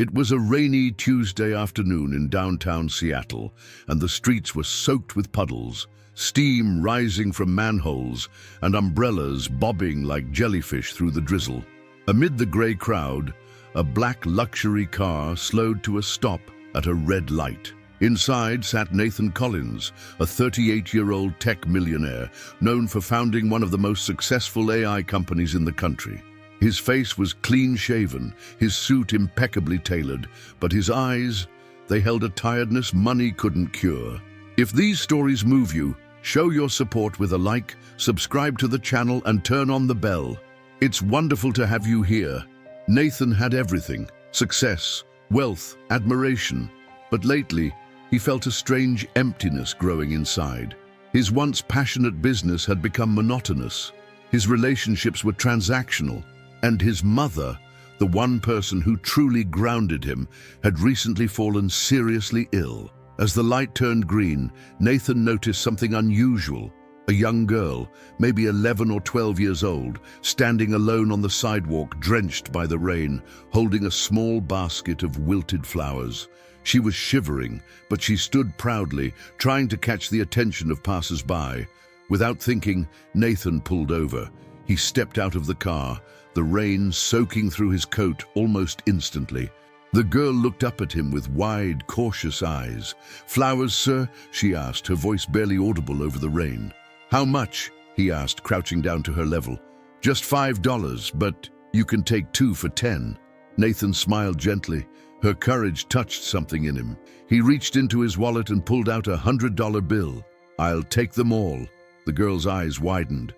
It was a rainy Tuesday afternoon in downtown Seattle, and the streets were soaked with puddles, steam rising from manholes, and umbrellas bobbing like jellyfish through the drizzle. Amid the grey crowd, a black luxury car slowed to a stop at a red light. Inside sat Nathan Collins, a 38-year-old tech millionaire known for founding one of the most successful AI companies in the country. His face was clean-shaven, his suit impeccably tailored, but his eyes, they held a tiredness money couldn't cure. If these stories move you, show your support with a like, subscribe to the channel and turn on the bell. It's wonderful to have you here. Nathan had everything: success, wealth, admiration. But lately, he felt a strange emptiness growing inside. His once passionate business had become monotonous. His relationships were transactional. And his mother, the one person who truly grounded him, had recently fallen seriously ill. As the light turned green, Nathan noticed something unusual. A young girl, maybe 11 or 12 years old, standing alone on the sidewalk, drenched by the rain, holding a small basket of wilted flowers. She was shivering, but she stood proudly, trying to catch the attention of passers-by. Without thinking, Nathan pulled over. He stepped out of the car, the rain soaking through his coat almost instantly. The girl looked up at him with wide, cautious eyes. "Flowers, sir?" she asked, her voice barely audible over the rain. "How much?" he asked, crouching down to her level. "Just $5, but you can take 2 for 10. Nathan smiled gently. Her courage touched something in him. He reached into his wallet and pulled out a $100 bill. "I'll take them all." The girl's eyes widened.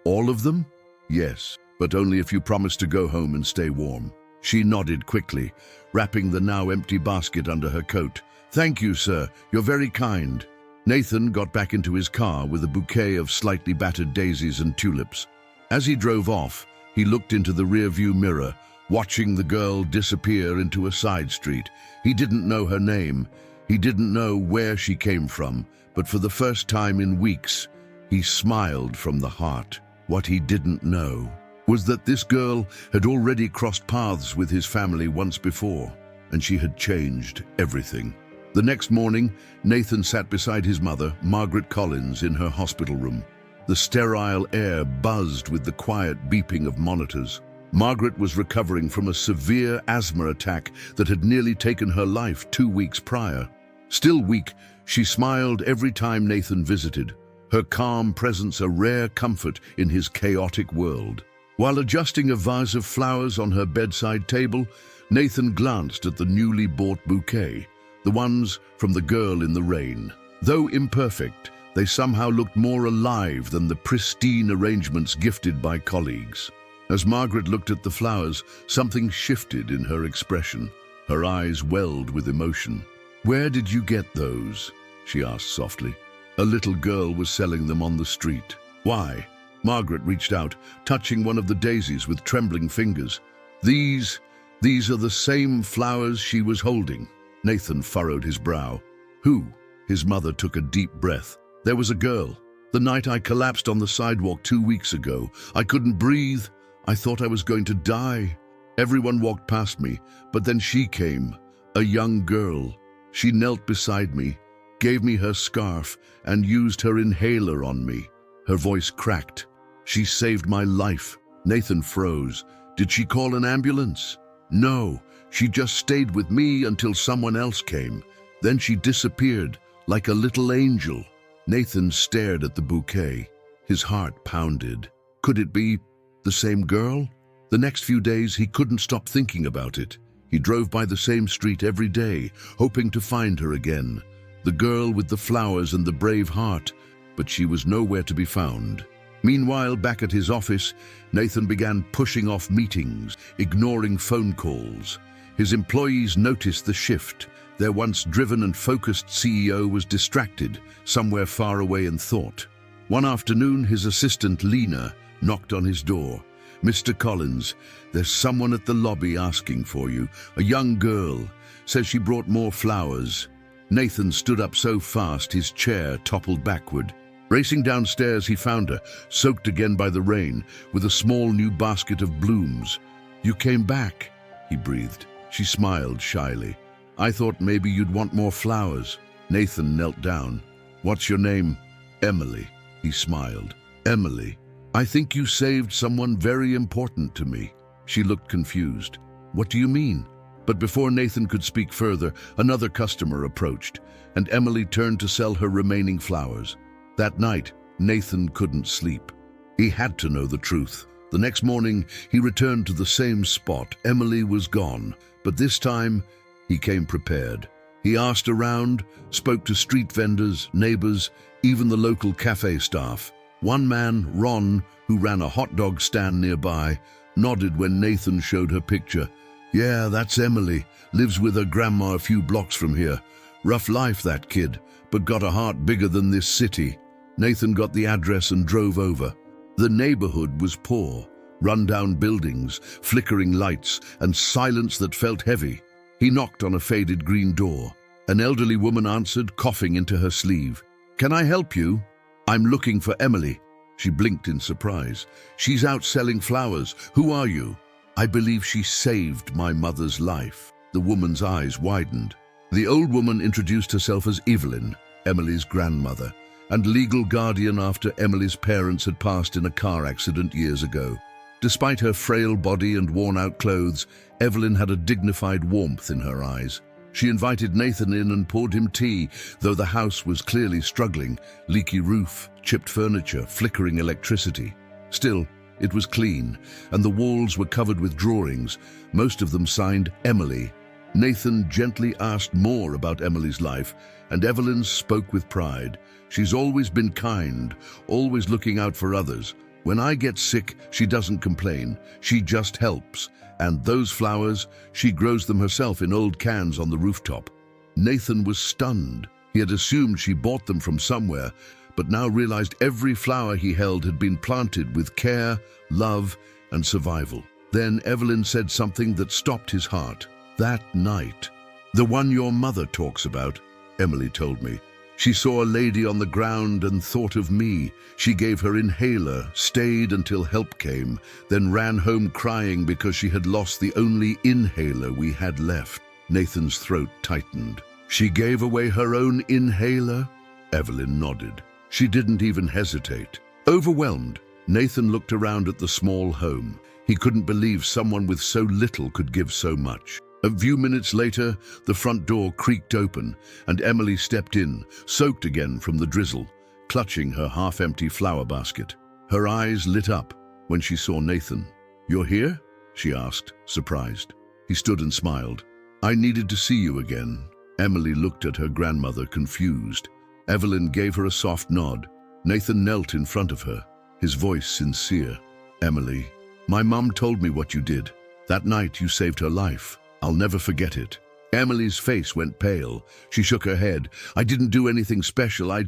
All of them?" "Yes, but only if you promise to go home and stay warm." She nodded quickly, wrapping the now empty basket under her coat. "Thank you, sir. You're very kind." Nathan got back into his car with a bouquet of slightly battered daisies and tulips. As he drove off, he looked into the rearview mirror, watching the girl disappear into a side street. He didn't know her name. He didn't know where she came from, but for the first time in weeks, he smiled from the heart. What he didn't know was that this girl had already crossed paths with his family once before, and she had changed everything. The next morning, Nathan sat beside his mother, Margaret Collins, in her hospital room. The sterile air buzzed with the quiet beeping of monitors. Margaret was recovering from a severe asthma attack that had nearly taken her life 2 weeks prior. Still weak, she smiled every time Nathan visited, her calm presence a rare comfort in his chaotic world. While adjusting a vase of flowers on her bedside table, Nathan glanced at the newly bought bouquet, the ones from the girl in the rain. Though imperfect, they somehow looked more alive than the pristine arrangements gifted by colleagues. As Margaret looked at the flowers, something shifted in her expression. Her eyes welled with emotion. "Where did you get those?" she asked softly. "A little girl was selling them on the street." "Why?" Margaret reached out, touching one of the daisies with trembling fingers. These are the same flowers she was holding." Nathan furrowed his brow. "Who?" His mother took a deep breath. "There was a girl. The night I collapsed on the sidewalk 2 weeks ago. I couldn't breathe. I thought I was going to die. Everyone walked past me, but then she came, a young girl. She knelt beside me, gave me her scarf, and used her inhaler on me." Her voice cracked. "She saved my life." Nathan froze. "Did she call an ambulance?" "No, she just stayed with me until someone else came. Then she disappeared, like a little angel." Nathan stared at the bouquet. His heart pounded. Could it be the same girl? The next few days, he couldn't stop thinking about it. He drove by the same street every day, hoping to find her again. The girl with the flowers and the brave heart, but she was nowhere to be found. Meanwhile, back at his office, Nathan began pushing off meetings, ignoring phone calls. His employees noticed the shift. Their once driven and focused CEO was distracted, somewhere far away in thought. One afternoon, his assistant, Lena, knocked on his door. "Mr. Collins, there's someone at the lobby asking for you. A young girl. Says she brought more flowers." Nathan stood up so fast his chair toppled backward. Racing downstairs, he found her, soaked again by the rain, with a small new basket of blooms. "You came back," he breathed. She smiled shyly. I thought maybe you'd want more flowers. Nathan knelt down. What's your name? Emily. He smiled. Emily. I think you saved someone very important to me. She looked confused. What do you mean? But before Nathan could speak further, another customer approached, and Emily turned to sell her remaining flowers. That night, Nathan couldn't sleep. He had to know the truth. The next morning, he returned to the same spot. Emily was gone, but this time, he came prepared. He asked around, spoke to street vendors, neighbors, even the local cafe staff. One man, Ron, who ran a hot dog stand nearby, nodded when Nathan showed her picture. Yeah, that's Emily. Lives with her grandma a few blocks from here. Rough life, that kid, but got a heart bigger than this city. Nathan got the address and drove over. The neighborhood was poor. Run-down buildings, flickering lights, and silence that felt heavy. He knocked on a faded green door. An elderly woman answered, coughing into her sleeve. Can I help you? I'm looking for Emily. She blinked in surprise. She's out selling flowers. Who are you? I believe she saved my mother's life. The woman's eyes widened. The old woman introduced herself as Evelyn, Emily's grandmother, and legal guardian after Emily's parents had passed in a car accident years ago. Despite her frail body and worn-out clothes, Evelyn had a dignified warmth in her eyes. She invited Nathan in and poured him tea, though the house was clearly struggling. Leaky roof, chipped furniture, flickering electricity. Still, it was clean, and the walls were covered with drawings, most of them signed Emily. Nathan gently asked more about Emily's life, and Evelyn spoke with pride. She's always been kind, always looking out for others. When I get sick, she doesn't complain. She just helps. And those flowers, she grows them herself in old cans on the rooftop. Nathan was stunned. He had assumed she bought them from somewhere, but now realized every flower he held had been planted with care, love, and survival. Then Evelyn said something that stopped his heart. That night, the one your mother talks about, Emily told me. She saw a lady on the ground and thought of me. She gave her inhaler, stayed until help came, then ran home crying because she had lost the only inhaler we had left. Nathan's throat tightened. She gave away her own inhaler? Evelyn nodded. She didn't even hesitate. Overwhelmed, Nathan looked around at the small home. He couldn't believe someone with so little could give so much. A few minutes later, the front door creaked open, and Emily stepped in, soaked again from the drizzle, clutching her half-empty flower basket. Her eyes lit up when she saw Nathan. You're here? She asked, surprised. He stood and smiled. I needed to see you again. Emily looked at her grandmother, confused. Evelyn gave her a soft nod. Nathan knelt in front of her, his voice sincere. Emily, my mum told me what you did. That night you saved her life. I'll never forget it. Emily's face went pale. She shook her head. I didn't do anything special.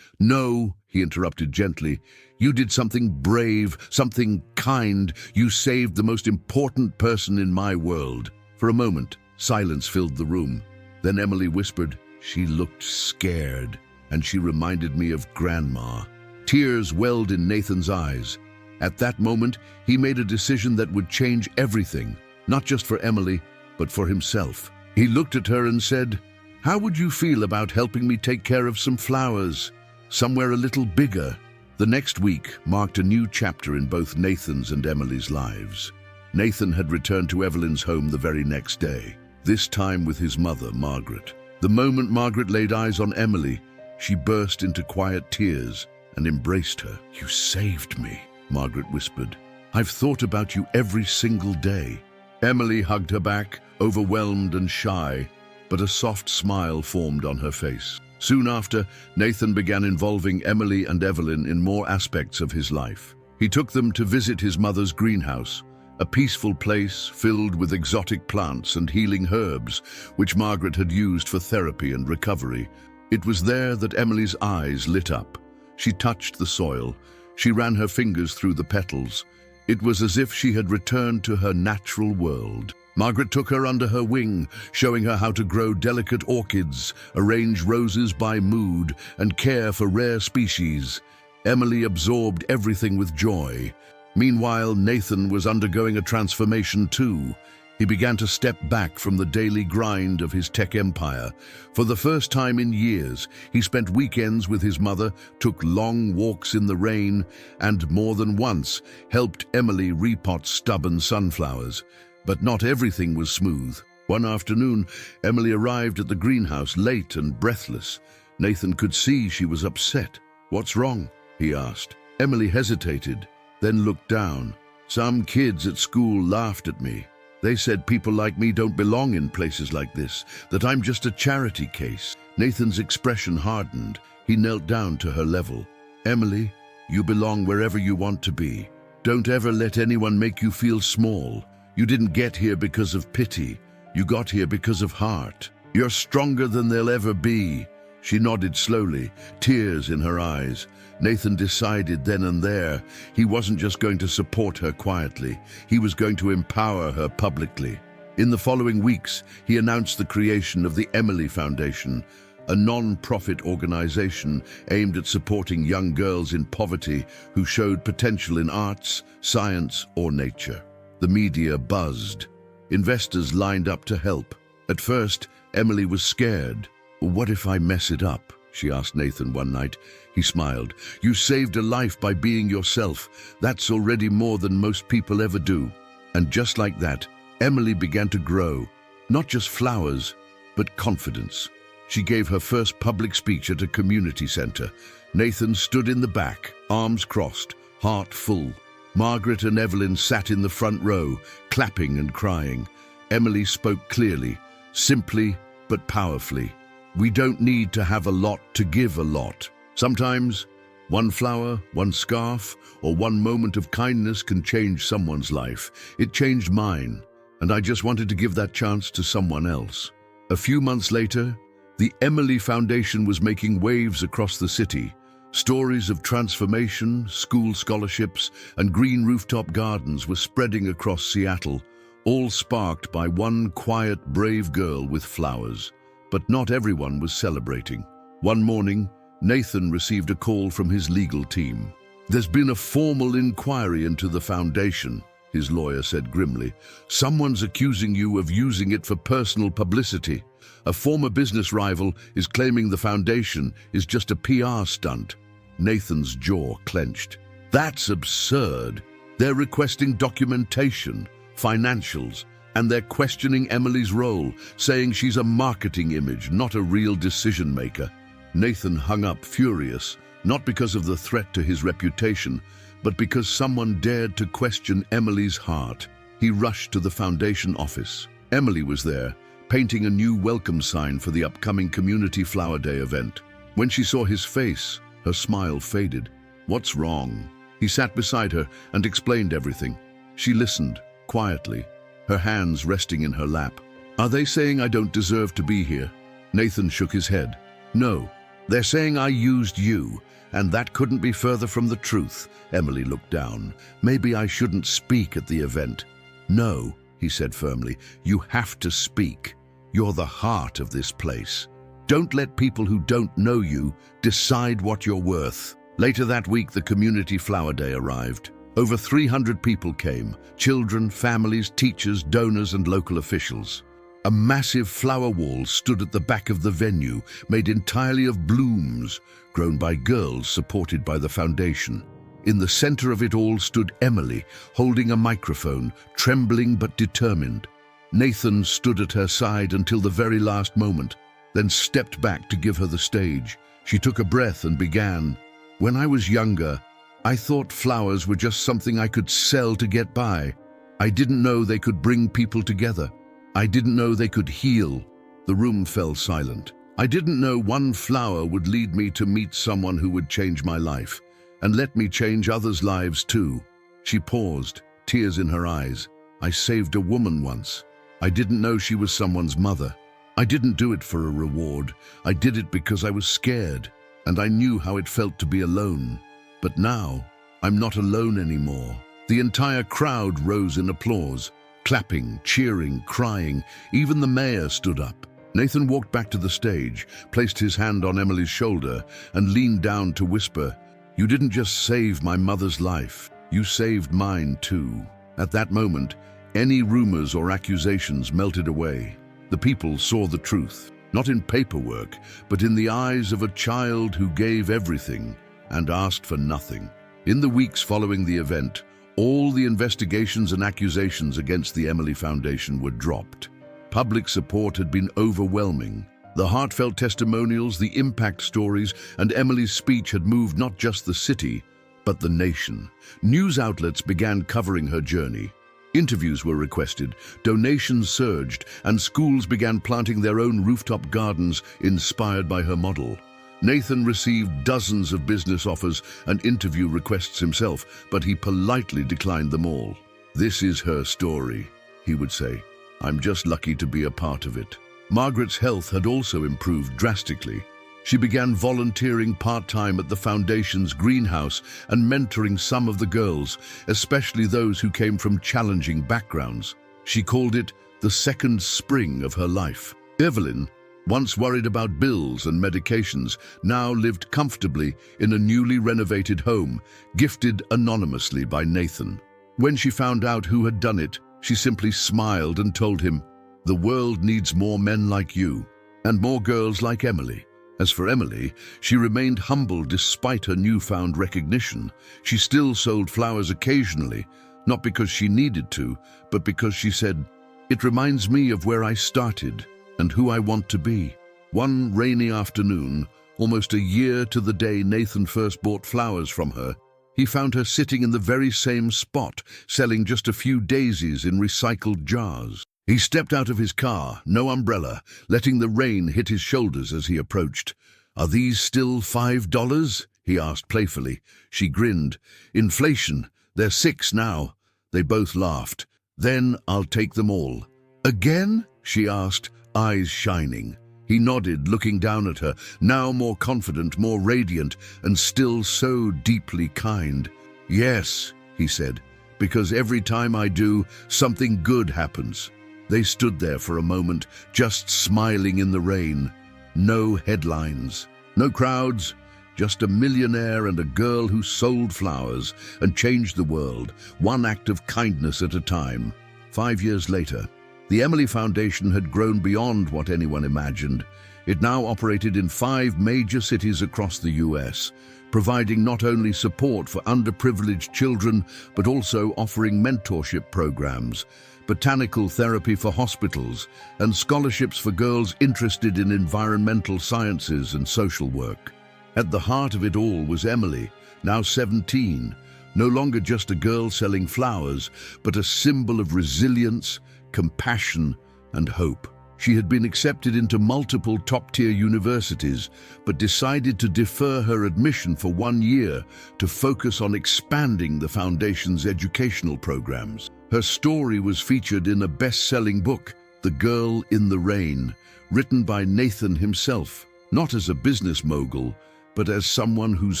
No, he interrupted gently. You did something brave, something kind. You saved the most important person in my world. For a moment, silence filled the room. Then Emily whispered, she looked scared, and she reminded me of Grandma. Tears welled in Nathan's eyes. At that moment, he made a decision that would change everything, not just for Emily, but for himself. He looked at her and said, how would you feel about helping me take care of some flowers, somewhere a little bigger? The next week marked a new chapter in both Nathan's and Emily's lives. Nathan had returned to Evelyn's home the very next day, this time with his mother, Margaret. The moment Margaret laid eyes on Emily, she burst into quiet tears and embraced her. You saved me, Margaret whispered. I've thought about you every single day. Emily hugged her back, overwhelmed and shy, but a soft smile formed on her face. Soon after, Nathan began involving Emily and Evelyn in more aspects of his life. He took them to visit his mother's greenhouse, a peaceful place filled with exotic plants and healing herbs, which Margaret had used for therapy and recovery. It was there that Emily's eyes lit up. She touched the soil. She ran her fingers through the petals. It was as if she had returned to her natural world. Margaret took her under her wing, showing her how to grow delicate orchids, arrange roses by mood, and care for rare species. Emily absorbed everything with joy. Meanwhile, Nathan was undergoing a transformation too. He began to step back from the daily grind of his tech empire. For the first time in years, he spent weekends with his mother, took long walks in the rain, and more than once helped Emily repot stubborn sunflowers. But not everything was smooth. One afternoon, Emily arrived at the greenhouse late and breathless. Nathan could see she was upset. "What's wrong?" he asked. Emily hesitated, then looked down. "Some kids at school laughed at me. They said people like me don't belong in places like this, that I'm just a charity case." Nathan's expression hardened. He knelt down to her level. "Emily, you belong wherever you want to be. Don't ever let anyone make you feel small. You didn't get here because of pity. You got here because of heart. You're stronger than they'll ever be." She nodded slowly, tears in her eyes. Nathan decided then and there he wasn't just going to support her quietly, he was going to empower her publicly. In the following weeks, he announced the creation of the Emily Foundation, a non-profit organization aimed at supporting young girls in poverty who showed potential in arts, science, or nature. The media buzzed. Investors lined up to help. At first, Emily was scared. "What if I mess it up?" she asked Nathan one night. He smiled. "You saved a life by being yourself. That's already more than most people ever do." And just like that, Emily began to grow. Not just flowers, but confidence. She gave her first public speech at a community center. Nathan stood in the back, arms crossed, heart full. Margaret and Evelyn sat in the front row, clapping and crying. Emily spoke clearly, simply but powerfully. "We don't need to have a lot to give a lot. Sometimes, one flower, one scarf, or one moment of kindness can change someone's life. It changed mine, and I just wanted to give that chance to someone else." A few months later, the Emily Foundation was making waves across the city. Stories of transformation, school scholarships, and green rooftop gardens were spreading across Seattle, all sparked by one quiet, brave girl with flowers. But not everyone was celebrating. One morning, Nathan received a call from his legal team. "There's been a formal inquiry into the foundation," his lawyer said grimly. "Someone's accusing you of using it for personal publicity. A former business rival is claiming the foundation is just a PR stunt." Nathan's jaw clenched. "That's absurd. They're requesting documentation, financials, and they're questioning Emily's role, saying she's a marketing image, not a real decision maker." Nathan hung up furious, not because of the threat to his reputation, but because someone dared to question Emily's heart. He rushed to the foundation office. Emily was there, painting a new welcome sign for the upcoming Community Flower Day event. When she saw his face, her smile faded. "What's wrong?" He sat beside her and explained everything. She listened, quietly, her hands resting in her lap. "Are they saying I don't deserve to be here?" Nathan shook his head. "No, they're saying I used you, and that couldn't be further from the truth." Emily looked down. "Maybe I shouldn't speak at the event." "No," he said firmly, "you have to speak. You're the heart of this place. Don't let people who don't know you decide what you're worth." Later that week, the Community Flower Day arrived. Over 300 people came, children, families, teachers, donors, and local officials. A massive flower wall stood at the back of the venue, made entirely of blooms, grown by girls supported by the foundation. In the center of it all stood Emily, holding a microphone, trembling but determined. Nathan stood at her side until the very last moment, then stepped back to give her the stage. She took a breath and began. "When I was younger, I thought flowers were just something I could sell to get by. I didn't know they could bring people together. I didn't know they could heal." The room fell silent. "I didn't know one flower would lead me to meet someone who would change my life, and let me change others' lives too." She paused, tears in her eyes. "I saved a woman once. I didn't know she was someone's mother. I didn't do it for a reward. I did it because I was scared, and I knew how it felt to be alone. But now, I'm not alone anymore." The entire crowd rose in applause, clapping, cheering, crying. Even the mayor stood up. Nathan walked back to the stage, placed his hand on Emily's shoulder, and leaned down to whisper, "You didn't just save my mother's life, you saved mine too." At that moment, Any rumors or accusations melted away. The people saw the truth, not in paperwork, but in the eyes of a child who gave everything and asked for nothing. In the weeks following the event, all the investigations and accusations against the Emily Foundation were dropped. Public support had been overwhelming. The heartfelt testimonials, the impact stories, and Emily's speech had moved not just the city, but the nation. News outlets began covering her journey. Interviews were requested, donations surged, and schools began planting their own rooftop gardens inspired by her model. Nathan received dozens of business offers and interview requests himself, but he politely declined them all. "This is her story," he would say. "I'm just lucky to be a part of it." Margaret's health had also improved drastically. She began volunteering part-time at the foundation's greenhouse and mentoring some of the girls, especially those who came from challenging backgrounds. She called it the second spring of her life. Evelyn, once worried about bills and medications, now lived comfortably in a newly renovated home, gifted anonymously by Nathan. When she found out who had done it, she simply smiled and told him, "The world needs more men like you, and more girls like Emily." As for Emily, she remained humble despite her newfound recognition. She still sold flowers occasionally, not because she needed to, but because she said, "It reminds me of where I started and who I want to be." One rainy afternoon, almost a year to the day Nathan first bought flowers from her, he found her sitting in the very same spot, selling just a few daisies in recycled jars. He stepped out of his car, no umbrella, letting the rain hit his shoulders as he approached. "Are these still $5? He asked playfully. She grinned. "Inflation. They're 6 now." They both laughed. "Then I'll take them all." "Again?" she asked, eyes shining. He nodded, looking down at her, now more confident, more radiant, and still so deeply kind. "Yes," he said, "because every time I do, something good happens." They stood there for a moment, just smiling in the rain. No headlines, no crowds, just a millionaire and a girl who sold flowers and changed the world, one act of kindness at a time. 5 years later, the Emily Foundation had grown beyond what anyone imagined. It now operated in 5 major cities across the US, providing not only support for underprivileged children, but also offering mentorship programs, botanical therapy for hospitals, and scholarships for girls interested in environmental sciences and social work. At the heart of it all was Emily, now 17, no longer just a girl selling flowers, but a symbol of resilience, compassion, and hope. She had been accepted into multiple top-tier universities, but decided to defer her admission for 1 year to focus on expanding the foundation's educational programs. Her story was featured in a best-selling book, The Girl in the Rain, written by Nathan himself, not as a business mogul, but as someone whose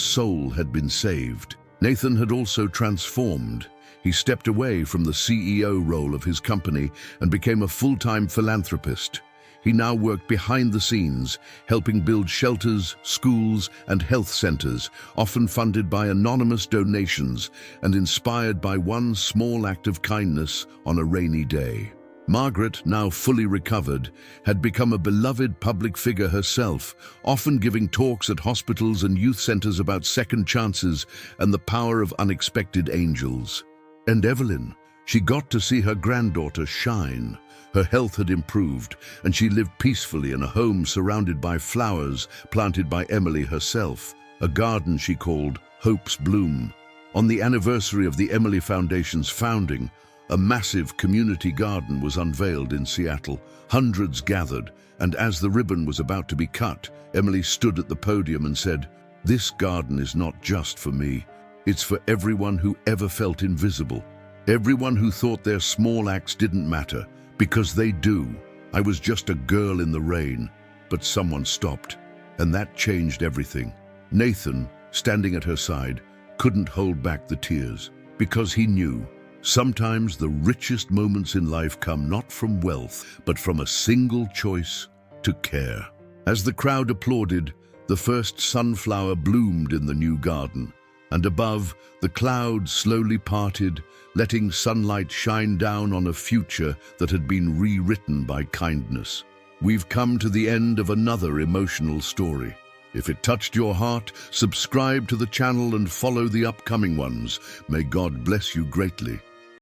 soul had been saved. Nathan had also transformed. He stepped away from the CEO role of his company and became a full-time philanthropist. He now worked behind the scenes, helping build shelters, schools, and health centers, often funded by anonymous donations and inspired by one small act of kindness on a rainy day. Margaret, now fully recovered, had become a beloved public figure herself, often giving talks at hospitals and youth centers about second chances and the power of unexpected angels. And Evelyn, she got to see her granddaughter shine. Her health had improved, and she lived peacefully in a home surrounded by flowers planted by Emily herself, a garden she called Hope's Bloom. On the anniversary of the Emily Foundation's founding, a massive community garden was unveiled in Seattle. Hundreds gathered, and as the ribbon was about to be cut, Emily stood at the podium and said, "This garden is not just for me. It's for everyone who ever felt invisible, everyone who thought their small acts didn't matter, because they do. I was just a girl in the rain, but someone stopped, and that changed everything." Nathan, standing at her side, couldn't hold back the tears, because he knew sometimes the richest moments in life come not from wealth, but from a single choice to care. As the crowd applauded, the first sunflower bloomed in the new garden. And above, the clouds slowly parted, letting sunlight shine down on a future that had been rewritten by kindness. We've come to the end of another emotional story. If it touched your heart, subscribe to the channel and follow the upcoming ones. May God bless you greatly.